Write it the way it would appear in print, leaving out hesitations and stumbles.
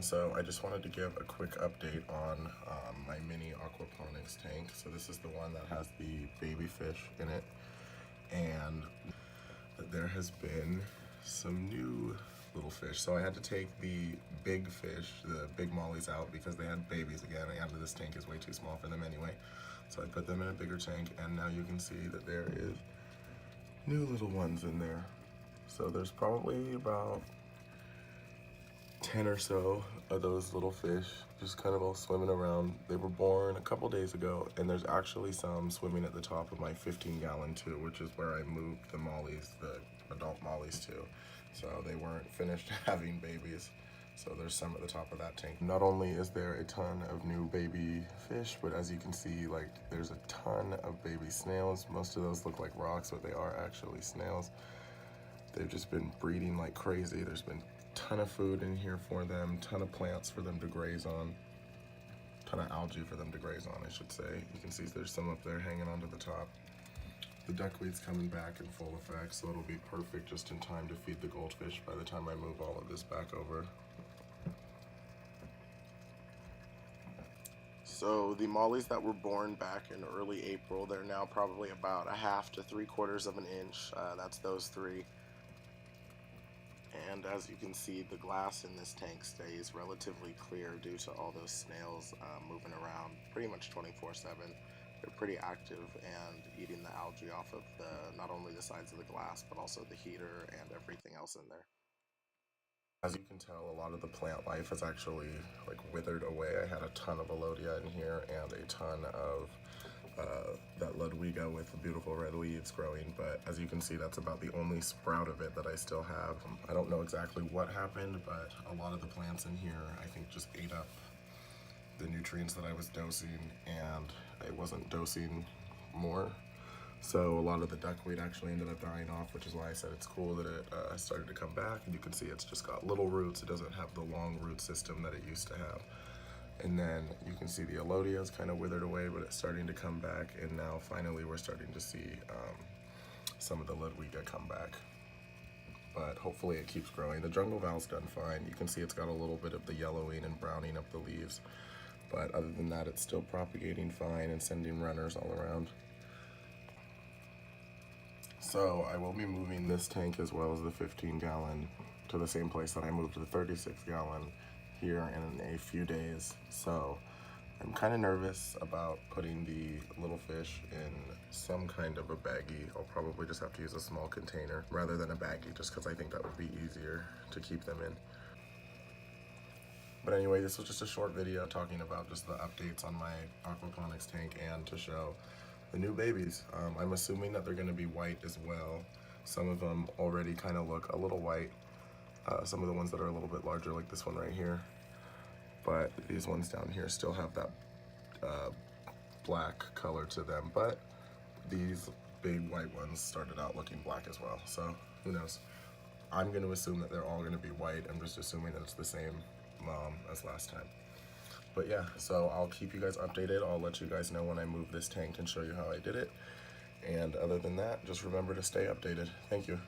everyone. So I just wanted to give a quick update on my mini aquaponics tank. So this is the one that has the baby fish in it, and there has been some new little fish. So I had to take the big fish, the big mollies, out because they had babies again, and this tank is way too small for them anyway. So I put them in a bigger tank, and now you can see that there is new little ones in there. So there's probably about 10 or so of those little fish just kind of all swimming around. They were born a couple days ago, and there's actually some swimming at the top of my 15-gallon too, which is where I moved the mollies, the adult mollies to. So they weren't finished having babies. So there's some at the top of that tank. Not only is there a ton of new baby fish, but as you can see, like, there's a ton of baby snails. Most of those look like rocks, but they are actually snails. They've just been breeding like crazy. There's been a ton of food in here for them, ton of plants for them to graze on, ton of algae for them to graze on, I should say. You can see there's some up there hanging onto the top. The duckweed's coming back in full effect, so it'll be perfect just in time to feed the goldfish by the time I move all of this back over. So the mollies that were born back in early April, they're now probably about 1/2 to 3/4 of an inch. That's those three. And as you can see, the glass in this tank stays relatively clear due to all those snails moving around pretty much 24/7. They're pretty active and eating the algae off of not only the sides of the glass, but also the heater and everything else in there. As you can tell, a lot of the plant life has actually withered away. I had a ton of Alodia in here and a ton of that Ludwiga with the beautiful red leaves growing, but as you can see, that's about the only sprout of it that I still have. I don't know exactly what happened, but a lot of the plants in here, I think, just ate up the nutrients that I was dosing, and I wasn't dosing more. So a lot of the duckweed actually ended up dying off, which is why I said it's cool that it started to come back. And you can see it's just got little roots. It doesn't have the long root system that it used to have. And then you can see the Alodia is kind of withered away, but it's starting to come back. And now finally we're starting to see some of the Ludwiga come back. But hopefully it keeps growing. The jungle val's done fine. You can see it's got a little bit of the yellowing and browning up the leaves. But other than that, it's still propagating fine and sending runners all around. So I will be moving this tank as well as the 15-gallon to the same place that I moved the 36-gallon here in a few days. So I'm kind of nervous about putting the little fish in some kind of a baggie. I'll probably just have to use a small container rather than a baggie, just because I think that would be easier to keep them in. But anyway, this was just a short video talking about just the updates on my aquaponics tank and to show the new babies. I'm assuming that they're going to be white as well. Some of them already kind of look a little white. Some of the ones that are a little bit larger, like this one right here. But these ones down here still have that black color to them. But these big white ones started out looking black as well. So who knows? I'm going to assume that they're all going to be white. I'm just assuming that it's the same mom as last time. But yeah, so I'll keep you guys updated. I'll let you guys know when I move this tank and show you how I did it. And other than that, just remember to stay updated. Thank you.